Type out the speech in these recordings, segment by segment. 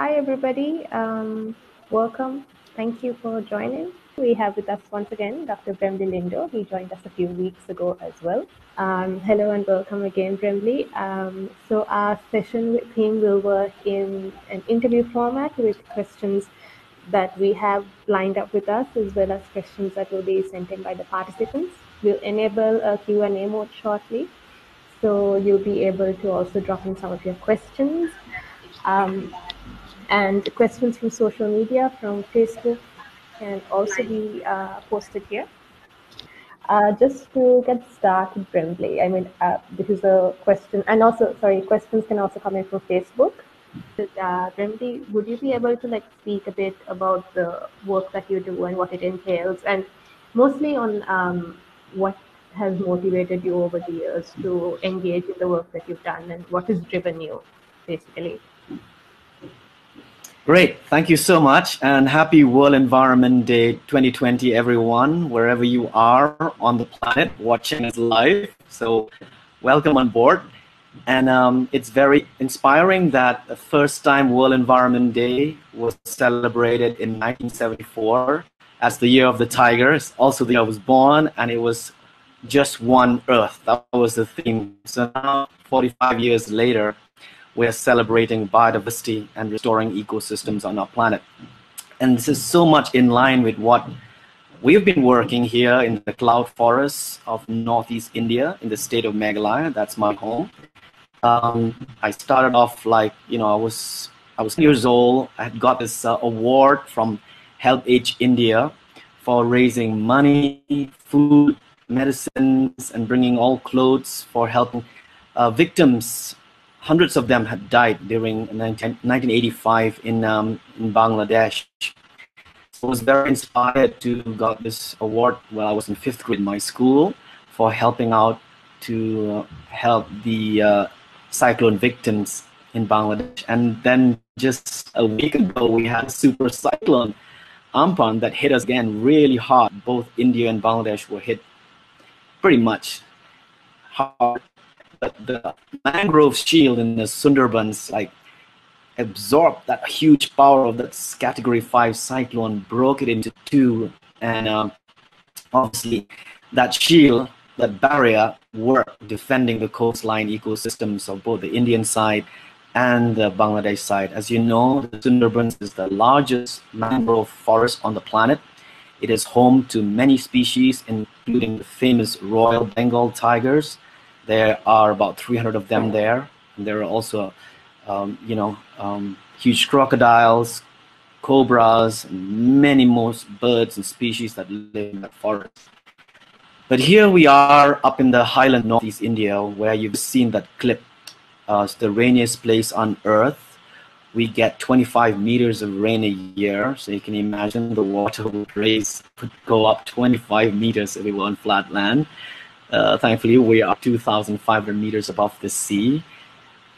Hi, everybody. Welcome. Thank you for joining. We have with us once again Dr. Bremley Lyngdoh. He joined us a few weeks ago as well. Hello and welcome again, Bremley. So our session with him will work in an interview format with questions that we have lined up with us, as well as questions that will be sent in by the participants. We'll enable a Q&A mode shortly, so you'll be able to also drop in some of your questions. And questions from social media, from Facebook, can also be posted here. Just to get started, Bremley, I mean, this is a question, and also, sorry, questions can also come in from Facebook. Bremley, would you be able to speak a bit about the work that you do and what it entails, and mostly on what has motivated you over the years to engage in the work that you've done and what has driven you, basically? Great. Thank you so much, and happy World Environment Day 2020, everyone, wherever you are on the planet watching us live. So welcome on board. And it's very inspiring that the first time World Environment Day was celebrated in 1974 as the year of the tiger. It's also the year I was born, and it was just one Earth. That was the theme. So now, 45 years later, we're celebrating biodiversity and restoring ecosystems on our planet. And this is so much in line with what we've been working here in the cloud forests of Northeast India in the state of Meghalaya. That's my home. I started off I was 10 years old. I had got this award from Help Age India for raising money, food, medicines, and bringing all clothes for helping victims. Hundreds of them had died during 1985 in Bangladesh. So I was very inspired to got this award while I was in 5th grade in my school for helping out to help the cyclone victims in Bangladesh. And then just a week ago, we had a super cyclone Amphan that hit us again really hard. Both India and Bangladesh were hit pretty much hard. But the mangrove shield in the Sundarbans absorbed that huge power of that Category 5 cyclone, broke it into two, and obviously that shield, that barrier, worked defending the coastline ecosystems of both the Indian side and the Bangladesh side. As you know, the Sundarbans is the largest mangrove forest on the planet. It is home to many species, including the famous Royal Bengal tigers. There are about 300 of them there. And there are also, huge crocodiles, cobras, and many more birds and species that live in that forest. But here we are up in the highland Northeast India, where you've seen that clip. It's the rainiest place on Earth. We get 25 meters of rain a year, so you can imagine the water would go up 25 meters if we were on flat land. Thankfully, we are 2,500 meters above the sea,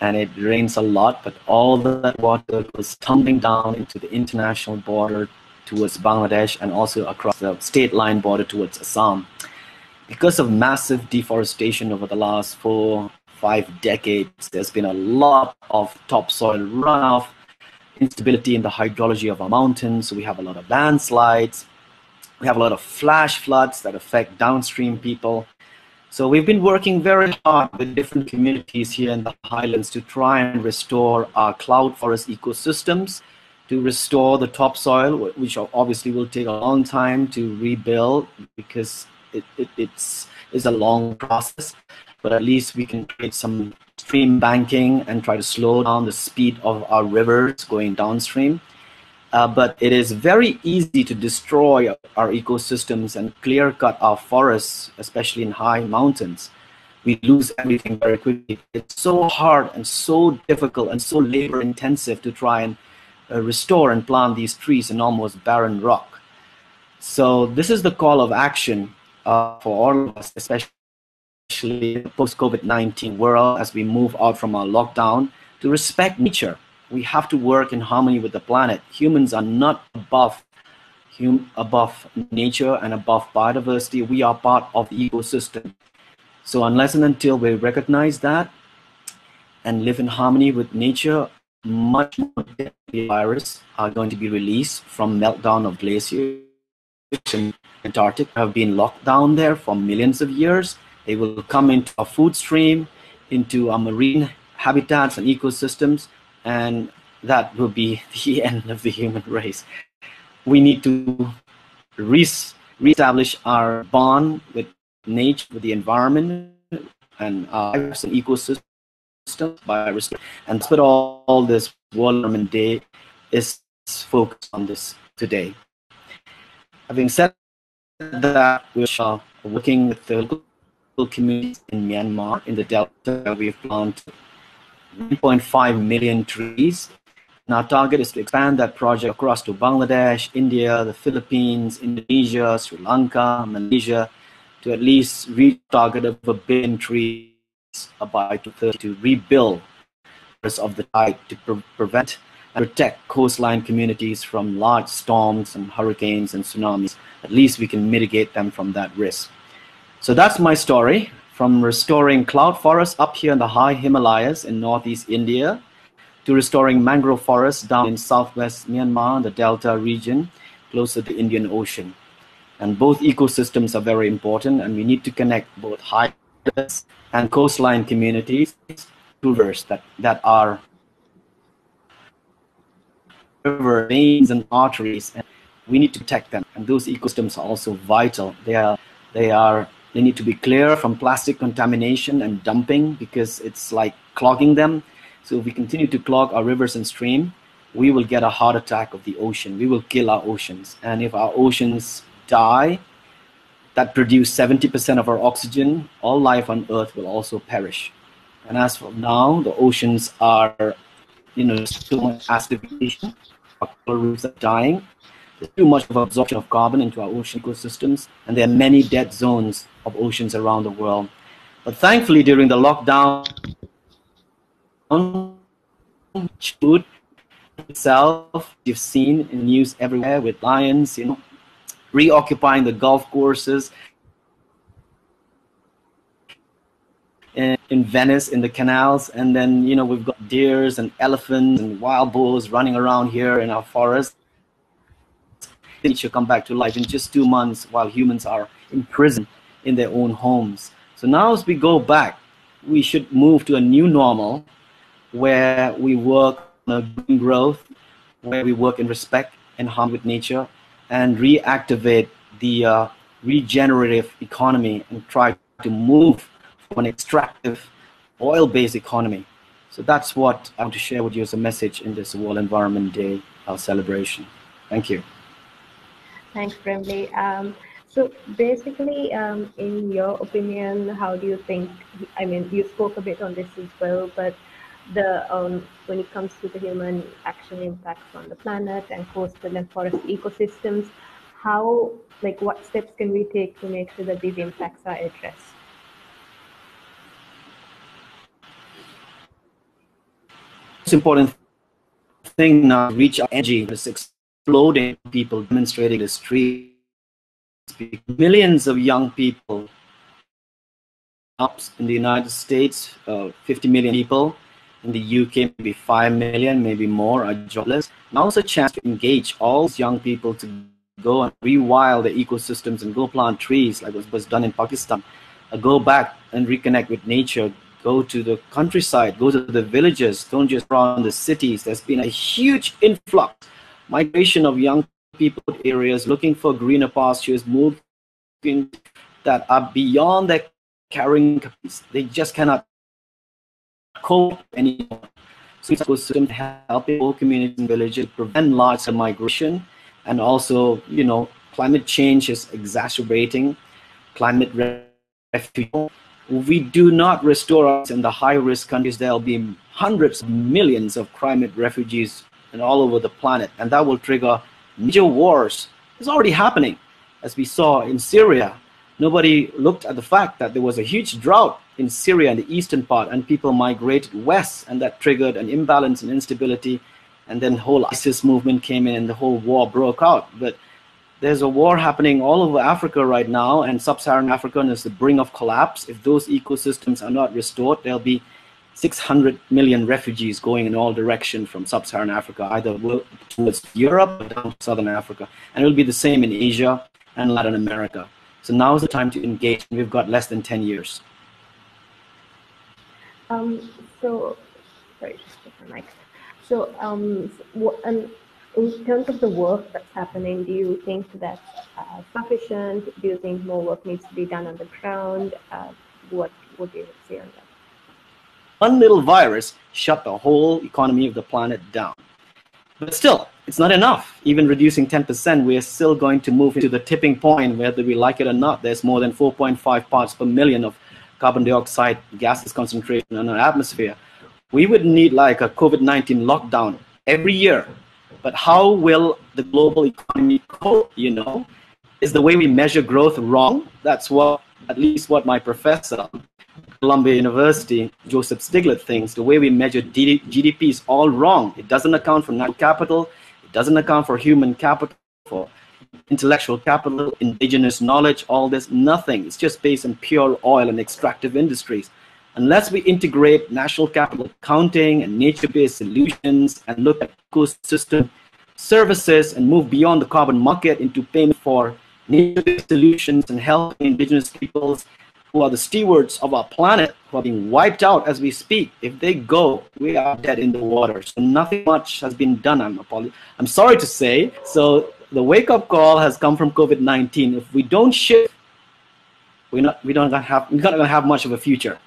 and it rains a lot, but all that water goes tumbling down into the international border towards Bangladesh and also across the state line border towards Assam. Because of massive deforestation over the last 4-5 decades, there's been a lot of topsoil runoff, instability in the hydrology of our mountains. So we have a lot of landslides. We have a lot of flash floods that affect downstream people. So we've been working very hard with different communities here in the highlands to try and restore our cloud forest ecosystems, to restore the topsoil, which obviously will take a long time to rebuild because it's a long process. But at least we can create some stream banking and try to slow down the speed of our rivers going downstream. But it is very easy to destroy our ecosystems and clear cut our forests, especially in high mountains. We lose everything very quickly. It's so hard and so difficult and so labor intensive to try and restore and plant these trees in almost barren rock. So this is the call of action for all of us, especially in the post-COVID-19 world, as we move out from our lockdown, to respect nature. We have to work in harmony with the planet. Humans are not above nature and above biodiversity. We are part of the ecosystem. So unless and until we recognize that and live in harmony with nature, much more deadly virus are going to be released from meltdown of glaciers in Antarctic have been locked down there for millions of years. They will come into our food stream, into our marine habitats and ecosystems, and that will be the end of the human race. We need to reestablish our bond with nature, with the environment, and our lives and ecosystems by restoring. And that's what all this World Environment Day is focused on this today. Having said that, we're working with the local communities in Myanmar, in the Delta. We've planted 1.5 million trees. And our target is to expand that project across to Bangladesh, India, the Philippines, Indonesia, Sri Lanka, Malaysia, to at least reach a target of 1 billion trees by 2030 to rebuild of the tide, to prevent and protect coastline communities from large storms and hurricanes and tsunamis. At least we can mitigate them from that risk. So that's my story, from restoring cloud forests up here in the high Himalayas in northeast India, to restoring mangrove forests down in southwest Myanmar, the Delta region, close to the Indian Ocean. And both ecosystems are very important, and we need to connect both highlands and coastline communities to rivers that are river veins and arteries, and we need to protect them. And those ecosystems are also vital. They need to be clear from plastic contamination and dumping, because it's like clogging them. So if we continue to clog our rivers and stream, we will get a heart attack of the ocean. We will kill our oceans. And if our oceans die, that produce 70% of our oxygen, all life on Earth will also perish. And as for now, the oceans are, so much acidification, our coral reefs are dying. There's too much of absorption of carbon into our ocean ecosystems, and there are many dead zones of oceans around the world. But thankfully, during the lockdown, food itself, you've seen in news everywhere with lions, reoccupying the golf courses in Venice, in the canals, and then we've got deers and elephants and wild bulls running around here in our forests. Nature come back to life in just 2 months, while humans are imprisoned in their own homes. So now, as we go back, we should move to a new normal, where we work on green growth, where we work in respect and harmony with nature, and reactivate the regenerative economy, and try to move from an extractive oil-based economy. So that's what I want to share with you as a message in this World Environment Day celebration. Thank you. Thanks, Bremley. So basically, in your opinion, how do you think, I mean, you spoke a bit on this as well, but when it comes to the human action impacts on the planet and coastal and forest ecosystems, what steps can we take to make sure that these impacts are addressed? Most important thing now is reach our energy. It's exploding, people demonstrating the streets. Millions of young people in the United States, 50 million people. In the UK, maybe 5 million, maybe more, are jobless. Now is a chance to engage all these young people to go and rewild the ecosystems and go plant trees, like was done in Pakistan. Go back and reconnect with nature. Go to the countryside, go to the villages, don't just around the cities. There's been a huge influx, migration of young people to areas looking for greener pastures, moving that are beyond their carrying capacity. They just cannot cope anymore. So ecosystem helping all communities and villages prevent large migration, and also, climate change is exacerbating climate refuge. If we do not restore us in the high-risk countries, there will be hundreds of millions of climate refugees and all over the planet, and that will trigger major wars. It's already happening, as we saw in Syria. Nobody looked at the fact that there was a huge drought in Syria, in the eastern part, and people migrated west, and that triggered an imbalance and instability, and then the whole ISIS movement came in and the whole war broke out. But there's a war happening all over Africa right now, and sub-Saharan Africa is the brink of collapse. If those ecosystems are not restored, there'll be 600 million refugees going in all directions from sub-Saharan Africa, either towards Europe or down to Southern Africa. And it will be the same in Asia and Latin America. So now is the time to engage. We've got less than 10 years. So, sorry, just take my mic. So, in terms of the work that's happening, do you think that's sufficient? Do you think more work needs to be done on the ground? What would you say on that? One little virus shut the whole economy of the planet down. But still, it's not enough. Even reducing 10%, we are still going to move into the tipping point, whether we like it or not. There's more than 4.5 parts per million of carbon dioxide gases concentration in our atmosphere. We would need like a COVID-19 lockdown every year. But how will the global economy cope, you know? Is the way we measure growth wrong? That's what, at least what my professor, Columbia University, Joseph Stiglitz, thinks. The way we measure GDP is all wrong. It doesn't account for natural capital. It doesn't account for human capital, for intellectual capital, indigenous knowledge, all this, nothing. It's just based on pure oil and extractive industries. Unless we integrate national capital accounting and nature-based solutions and look at ecosystem services and move beyond the carbon market into payment for nature-based solutions and helping indigenous peoples who are the stewards of our planet, who are being wiped out as we speak. If they go, we are dead in the water. So nothing much has been done, I'm sorry to say. So the wake-up call has come from COVID-19. If we don't shift, we're not going to have much of a future.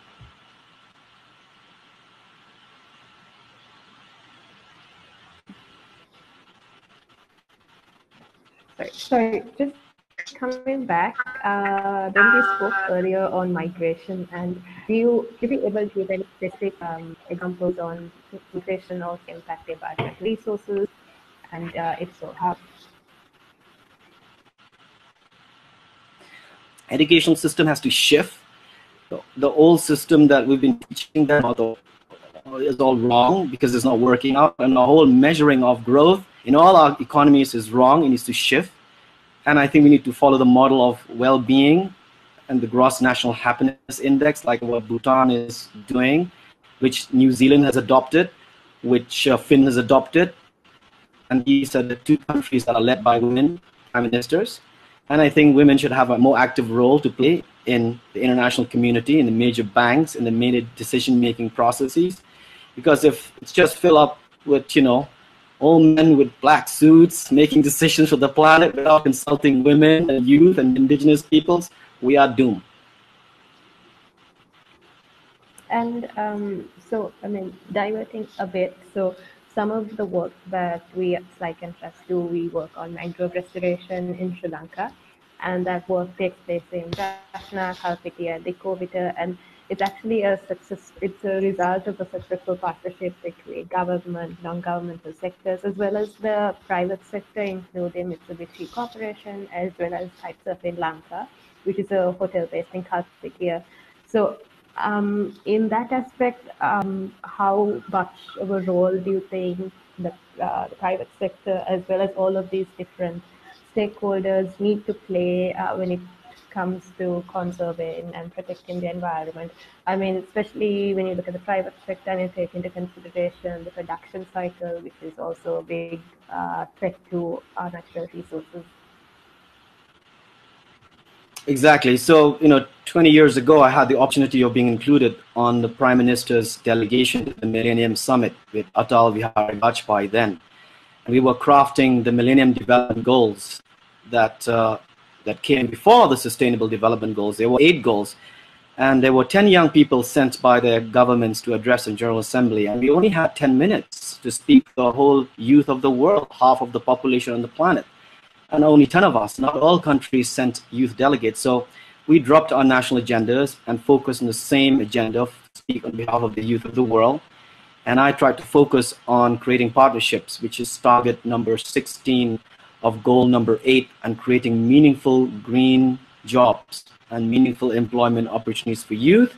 Sorry, just coming back, when we spoke earlier on migration, and do you be able to give any specific examples on migration or impacted by resources, and if so, how? Education system has to shift. The old system that we've been teaching them is all wrong because it's not working out, and the whole measuring of growth in all our economies is wrong. It needs to shift. And I think we need to follow the model of well-being and the gross national happiness index, like what Bhutan is doing, which New Zealand has adopted, which Finland has adopted. And these are the two countries that are led by women prime ministers. And I think women should have a more active role to play in the international community, in the major banks, in the major decision-making processes. Because if it's just fill up with, you know, all men with black suits making decisions for the planet without consulting women and youth and indigenous peoples, we are doomed. And so, I mean, diverting a bit, so some of the work that we at SLYCAN Trust do, we work on mangrove restoration in Sri Lanka, and that work takes place in Jaffna, Kalpitiya, Dekovita, and it's actually a success. It's a result of a successful partnership between government, non-governmental sectors, as well as the private sector, including Mitsubishi Corporation, as well as Kitesurf in Lanka, which is a hotel based in Kalpitiya. So, in that aspect, how much of a role do you think the private sector, as well as all of these different stakeholders, need to play when it comes to conserving and protecting the environment? I mean, especially when you look at the private sector and you take into consideration the production cycle, which is also a big threat to our natural resources. Exactly. So, 20 years ago, I had the opportunity of being included on the Prime Minister's delegation to the Millennium Summit with Atal Bihari Vajpayee then. And we were crafting the Millennium Development Goals that came before the Sustainable Development Goals. There were 8 goals, and there were 10 young people sent by their governments to address in General Assembly, and we only had 10 minutes to speak to the whole youth of the world, half of the population on the planet. And only 10 of us, not all countries sent youth delegates. So we dropped our national agendas and focused on the same agenda, speak on behalf of the youth of the world. And I tried to focus on creating partnerships, which is target number 16 of goal number 8, and creating meaningful green jobs and meaningful employment opportunities for youth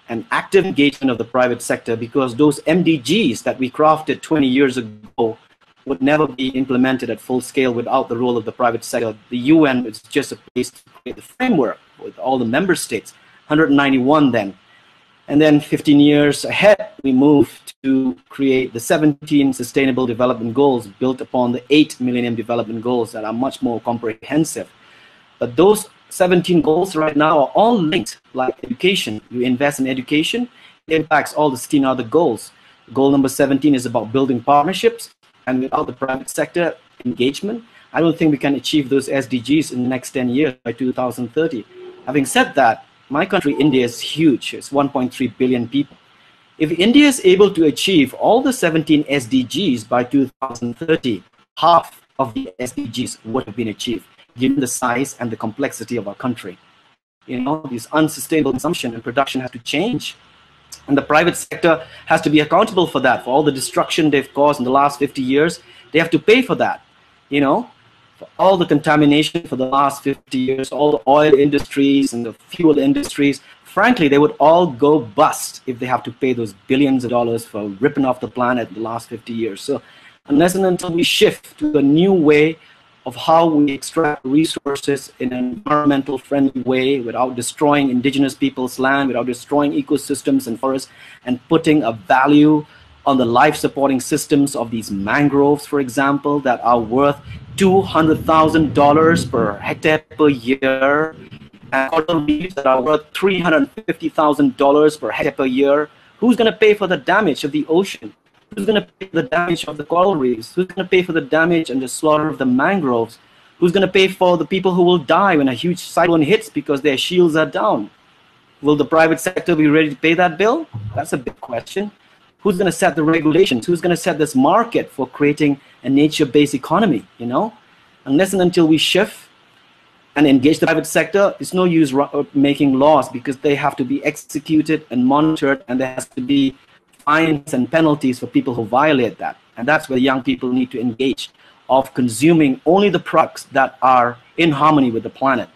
and active engagement of the private sector, because those MDGs that we crafted 20 years ago would never be implemented at full scale without the role of the private sector. The UN is just a place to create the framework with all the member states, 191 then. And then 15 years ahead, we move to create the 17 Sustainable Development Goals built upon the 8 Millennium Development Goals that are much more comprehensive. But those 17 goals right now are all linked, like education. You invest in education, it impacts all the 16 other goals. Goal number 17 is about building partnerships, and without the private sector engagement, I don't think we can achieve those SDGs in the next 10 years by 2030. Having said that, my country, India, is huge. It's 1.3 billion people. If India is able to achieve all the 17 SDGs by 2030, half of the SDGs would have been achieved, given the size and the complexity of our country. You know, this unsustainable consumption and production have to change. And the private sector has to be accountable for that, for all the destruction they've caused in the last 50 years. They have to pay for that, you know, for all the contamination for the last 50 years, all the oil industries and the fuel industries. Frankly, they would all go bust if they have to pay those billions of dollars for ripping off the planet in the last 50 years. So unless and until we shift to a new way of how we extract resources in an environmental friendly way without destroying indigenous people's land, without destroying ecosystems and forests, and putting a value on the life supporting systems of these mangroves, for example, that are worth $200,000 per hectare per year, and coral reefs that are worth $350,000 per hectare per year. Who's going to pay for the damage of the ocean? Who's going to pay for the damage of the coral reefs? Who's going to pay for the damage and the slaughter of the mangroves? Who's going to pay for the people who will die when a huge cyclone hits because their shields are down? Will the private sector be ready to pay that bill? That's a big question. Who's going to set the regulations? Who's going to set this market for creating a nature-based economy, you know? Unless and until we shift and engage the private sector, it's no use making laws, because they have to be executed and monitored, and there has to be fines and penalties for people who violate that. And that's where young people need to engage, of consuming only the products that are in harmony with the planet,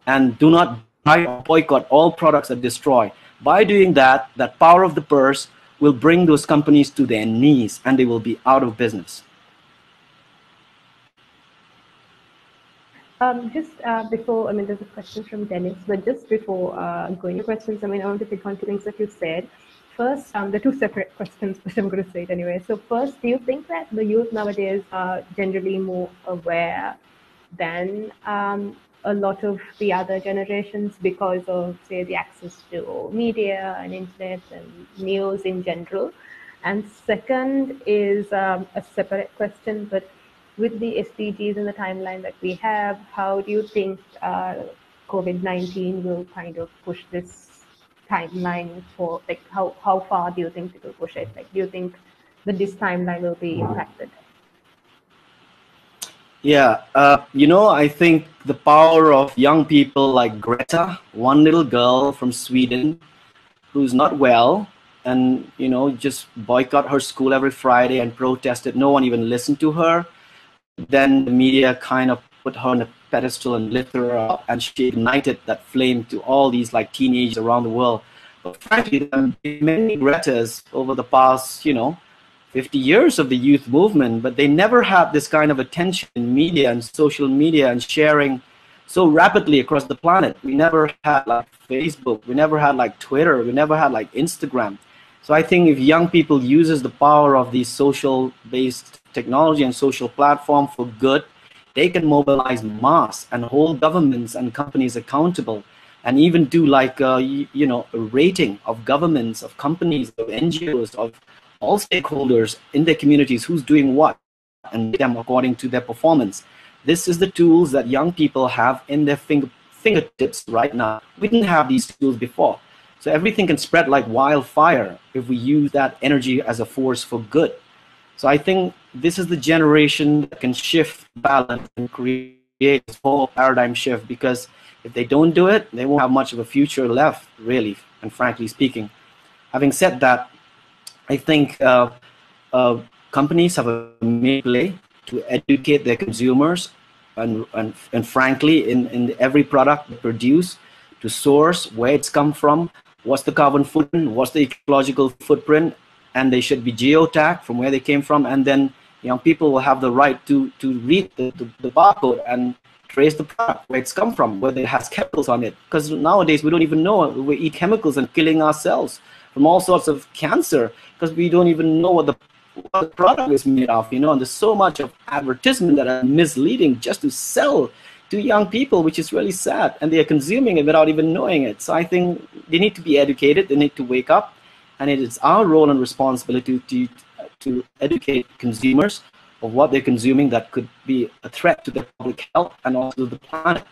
and do not buy or boycott all products that destroy. By doing that, that power of the purse will bring those companies to their knees, and they will be out of business. Just before, I mean, there's a question from Dennis, but just before going to questions, I mean, I want to pick on two things that you said. First, they're two separate questions, but I'm going to say it anyway. So first, do you think that the youth nowadays are generally more aware than a lot of the other generations because of, say, the access to media and internet and news in general? And second is a separate question, but with the SDGs and the timeline that we have, how do you think COVID-19 will kind of push this timeline for, like, how far do you think it will push it? Like, do you think that this timeline will be impacted? Yeah, you know, I think the power of young people like Greta, one little girl from Sweden who's not well, and, you know, just boycott her school every Friday and protested. No one even listened to her. Then the media kind of put her on a pedestal and lift her up, and she ignited that flame to all these like teenagers around the world. But frankly, there have been many Gretas over the past, you know, 50 years of the youth movement, but they never had this kind of attention in media and social media and sharing so rapidly across the planet. We never had like Facebook, we never had like Twitter, we never had like Instagram. So I think if young people uses the power of these social-based technology and social platform for good, they can mobilize mass and hold governments and companies accountable, and even do like you know, a rating of governments, of companies, of NGOs, of all stakeholders in their communities, who's doing what, and rate them according to their performance. This is the tools that young people have in their fingertips right now. We didn't have these tools before. So everything can spread like wildfire if we use that energy as a force for good. So I think this is the generation that can shift balance and create this whole paradigm shift, because if they don't do it, they won't have much of a future left, really, and frankly speaking. Having said that, I think companies have a main play to educate their consumers, and frankly, in every product they produce, to source where it's come from, what's the carbon footprint, what's the ecological footprint, and they should be geotagged from where they came from, and then, you know, people will have the right to read the barcode and trace the product, where it's come from, whether it has chemicals on it. Because nowadays we don't even know, we eat chemicals and killing ourselves from all sorts of cancer because we don't even know what the product is made of, you know. And there's so much of advertisement that are misleading just to sell to young people, which is really sad, and they are consuming it without even knowing it. So I think they need to be educated, they need to wake up, and it is our role and responsibility to educate consumers of what they're consuming that could be a threat to their public health and also the planet.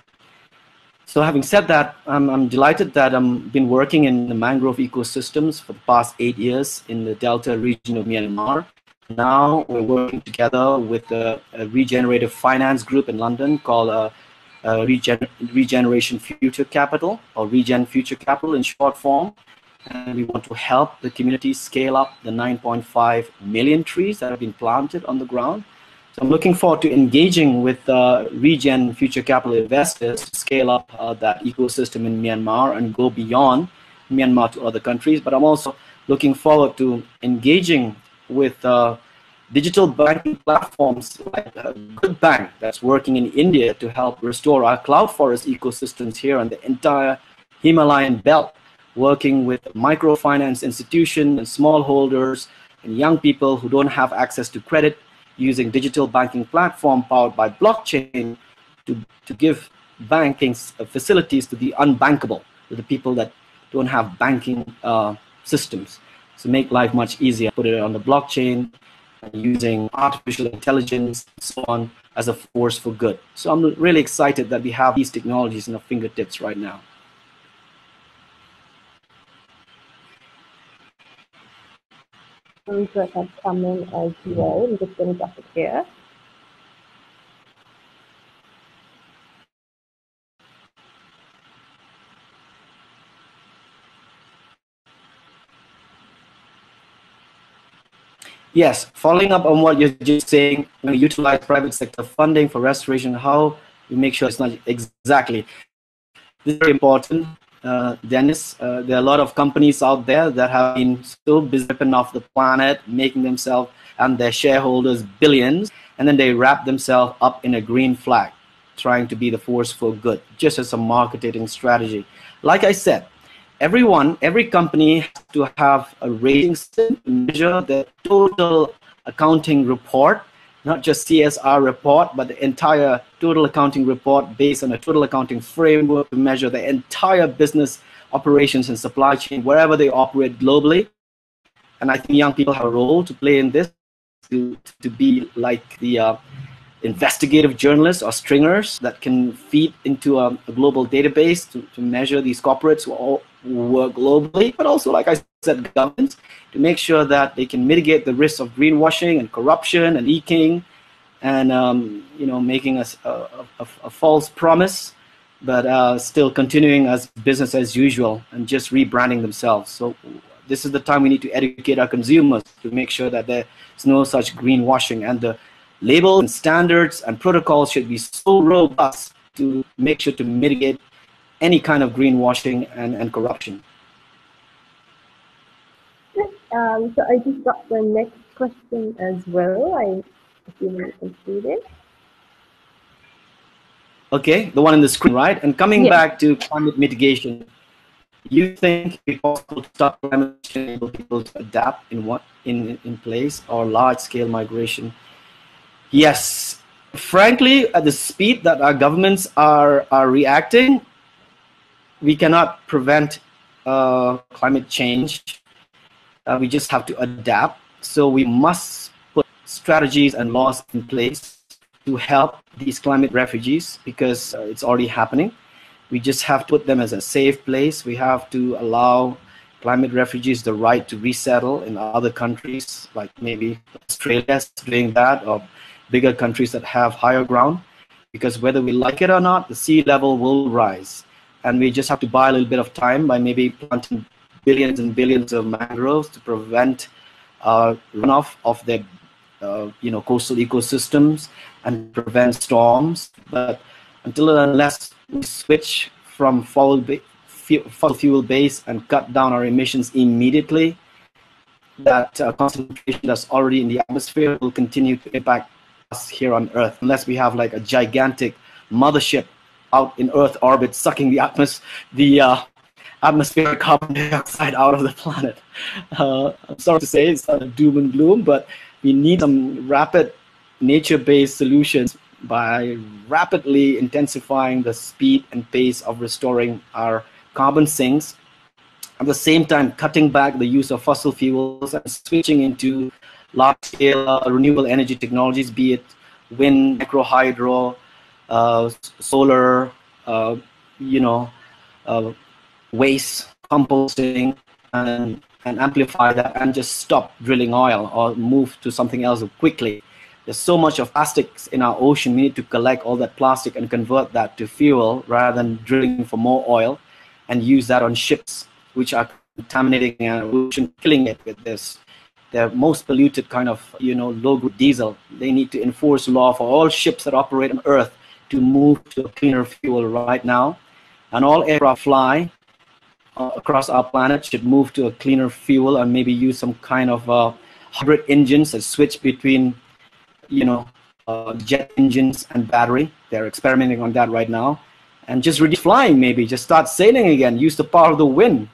So having said that, I'm delighted that I've been working in the mangrove ecosystems for the past 8 years in the Delta region of Myanmar. Now we're working together with a regenerative finance group in London called Regeneration Future Capital, or Regen Future Capital in short form. And we want to help the community scale up the 9.5 million trees that have been planted on the ground. So I'm looking forward to engaging with Regen Future Capital investors to scale up that ecosystem in Myanmar and go beyond Myanmar to other countries. But I'm also looking forward to engaging with digital banking platforms like Good Bank that's working in India to help restore our cloud forest ecosystems here and the entire Himalayan belt, working with microfinance institutions and smallholders and young people who don't have access to credit, using digital banking platform powered by blockchain to give banking facilities to the unbankable, to the people that don't have banking systems. So make life much easier, put it on the blockchain, using artificial intelligence and so on as a force for good. So I'm really excited that we have these technologies in our fingertips right now. That has come in as well. I'm just going to drop it here. Yes, following up on what you're just saying, when we utilize private sector funding for restoration, how we make sure it's not exactly. This is very important, Dennis. There are a lot of companies out there that have been so busy ripping off the planet, making themselves and their shareholders billions, and then they wrap themselves up in a green flag, trying to be the force for good, just as a marketing strategy. Like I said, every company has to have a rating system to measure the total accounting report, not just CSR report, but the entire total accounting report based on a total accounting framework to measure the entire business operations and supply chain wherever they operate globally. And I think young people have a role to play in this, to be like the investigative journalists or stringers that can feed into a global database to measure these corporates who work globally, but also, like I said, governments, to make sure that they can mitigate the risks of greenwashing and corruption and leaking and you know, making us a false promise, but still continuing as business as usual and just rebranding themselves. So this is the time we need to educate our consumers to make sure that there's no such greenwashing, and the labels and standards and protocols should be so robust to make sure to mitigate any kind of greenwashing and corruption. So I just got the next question as well. I assume you can see it. Okay, the one on the screen, right? And coming back to climate mitigation, you think it's possible to stop climate change, enable people to adapt in place, or large-scale migration? Yes, frankly, at the speed that our governments are reacting, we cannot prevent climate change. We just have to adapt. So we must put strategies and laws in place to help these climate refugees, because it's already happening. We just have to put them as a safe place. We have to allow climate refugees the right to resettle in other countries, like maybe Australia is doing that, or bigger countries that have higher ground, because whether we like it or not, the sea level will rise. And we just have to buy a little bit of time by maybe planting billions and billions of mangroves to prevent runoff of their coastal ecosystems and prevent storms. But until and unless we switch from fossil fuel base and cut down our emissions immediately, that concentration that's already in the atmosphere will continue to impact us here on Earth, unless we have like a gigantic mothership out in Earth orbit, sucking the atmospheric carbon dioxide out of the planet. I'm sorry to say it's not a doom and gloom, but we need some rapid nature-based solutions by rapidly intensifying the speed and pace of restoring our carbon sinks, at the same time cutting back the use of fossil fuels and switching into large-scale renewable energy technologies, be it wind, micro hydro, solar, you know, waste composting, and amplify that, and just stop drilling oil or move to something else quickly. There's so much of plastics in our ocean. We need to collect all that plastic and convert that to fuel rather than drilling for more oil, and use that on ships which are contaminating our ocean, killing it with this. The most polluted kind of, low-grade diesel. They need to enforce law for all ships that operate on Earth to move to a cleaner fuel right now. And all aircraft fly across our planet should move to a cleaner fuel, and maybe use some kind of hybrid engines that switch between, jet engines and battery. They're experimenting on that right now. And just reduce flying, maybe just start sailing again, use the power of the wind.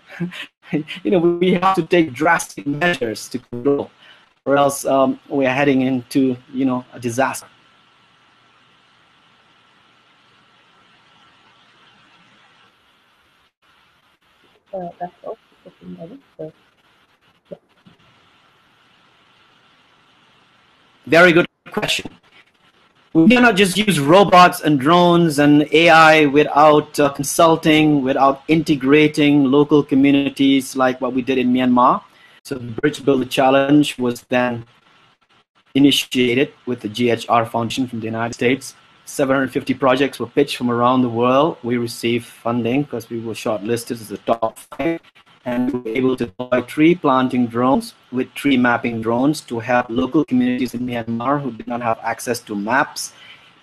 We have to take drastic measures to control, or else we are heading into, a disaster. That's all. So, yeah. Very good question. We cannot just use robots and drones and AI without consulting, without integrating local communities like what we did in Myanmar. So the Bridge Builder Challenge was then initiated with the GHR Foundation from the United States. 750 projects were pitched from around the world. We received funding because we were shortlisted as the top 5. And we were able to deploy tree planting drones with tree mapping drones to help local communities in Myanmar who did not have access to maps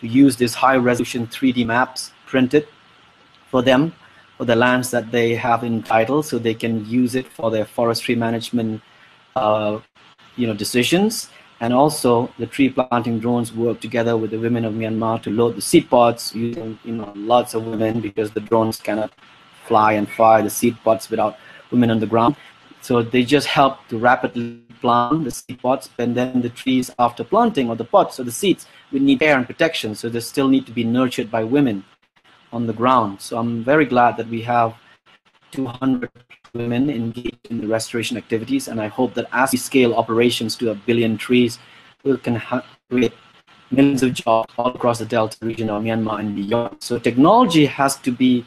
to use these high resolution 3D maps printed for them, for the lands that they have in title, so they can use it for their forestry management decisions. And also the tree planting drones work together with the women of Myanmar to load the seed pods using lots of women, because the drones cannot fly and fire the seed pods without women on the ground. So they just help to rapidly plant the seed pods, and then the trees after planting, or the pods or the seeds, would need care and protection. So they still need to be nurtured by women on the ground. So I'm very glad that we have 200 women engaged in the restoration activities, and I hope that as we scale operations to 1 billion trees, we can create millions of jobs all across the Delta region of Myanmar and beyond. So technology has to be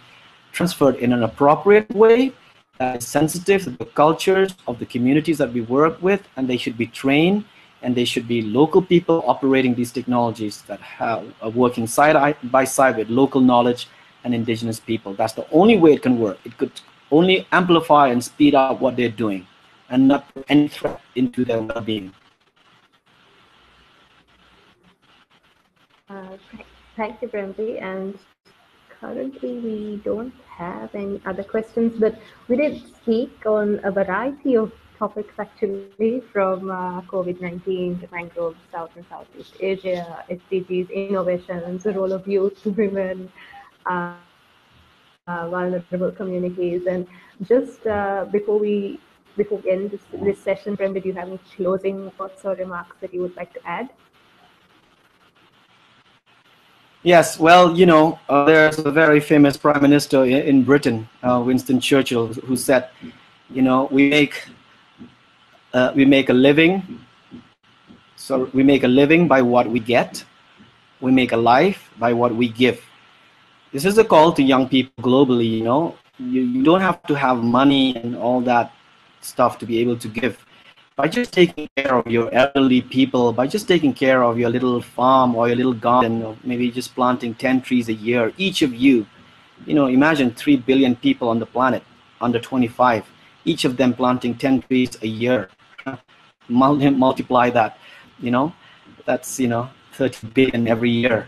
transferred in an appropriate way that is sensitive to the cultures of the communities that we work with, and they should be trained, and they should be local people operating these technologies that are working side by side with local knowledge and indigenous people. That's the only way it can work. It could only amplify and speed up what they're doing, and not put any threat into their well-being. Thank you, Bremley. And currently, we don't have any other questions, but we did speak on a variety of topics actually, from COVID-19 to mangroves, South and Southeast Asia, SDGs, innovations, the role of youth, women, vulnerable communities. And just before we end this session, Bremley, do you have any closing thoughts or remarks that you would like to add? Yes, well, there's a very famous prime minister in Britain, Winston Churchill, who said, we make a living. So we make a living by what we get. We make a life by what we give. This is a call to young people globally. You don't have to have money and all that stuff to be able to give. By just taking care of your elderly people, by just taking care of your little farm or your little garden, or maybe just planting 10 trees a year, each of you, imagine 3 billion people on the planet under 25, each of them planting 10 trees a year. Multiply that, that's 30 billion every year.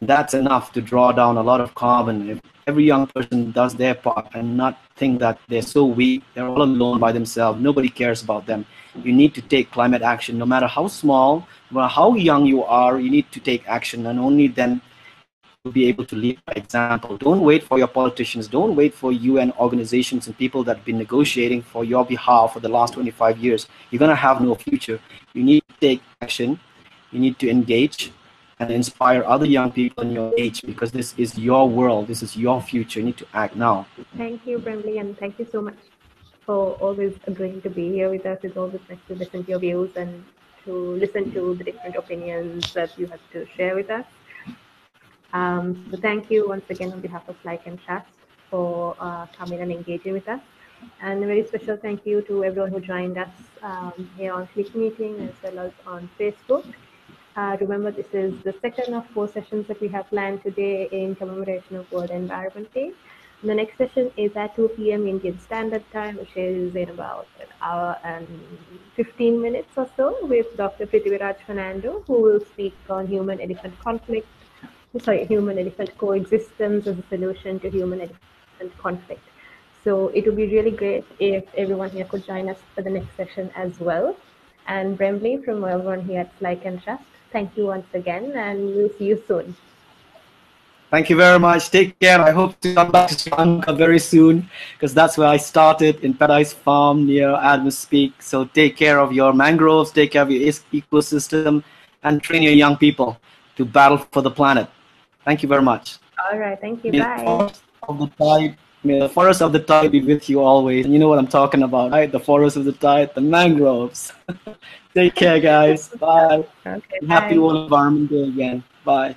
That's enough to draw down a lot of carbon. If every young person does their part and not think that they're so weak, they're all alone by themselves, nobody cares about them. You need to take climate action, no matter how small, no matter how young you are, you need to take action, and only then you'll be able to lead by example. Don't wait for your politicians. Don't wait for UN organizations and people that have been negotiating for your behalf for the last 25 years. You're going to have no future. You need to take action. You need to engage and inspire other young people in your age, because this is your world. This is your future. You need to act now. Thank you, Bremley, and thank you so much for always agreeing to be here with us. It's always nice to listen to your views and to listen to the different opinions that you have to share with us. So thank you once again on behalf of SLYCAN Trust for coming and engaging with us. And a very special thank you to everyone who joined us here on Click Meeting as well as on Facebook. Remember, this is the second of 4 sessions that we have planned today in commemoration of World Environment Day. The next session is at 2 p.m. Indian Standard Time, which is in about an hour and 15 minutes or so, with Dr. Prithviraj Fernando, who will speak on human-elephant coexistence as a solution to human-elephant conflict. So it would be really great if everyone here could join us for the next session as well. And Bremley from everyone here at SLYCAN Trust, thank you once again, and we'll see you soon. Thank you very much. Take care. I hope to come back to Sri Lanka very soon, because that's where I started, in Paradise Farm near Adams Peak. So take care of your mangroves, take care of your ecosystem, and train your young people to battle for the planet. Thank you very much. All right. Thank you. Bye. May the forest of the tide be with you always. And you know what I'm talking about, right? The forest of the tide, the mangroves. Take care, guys. Bye. Okay, Happy bye. World Environment Day again. Bye.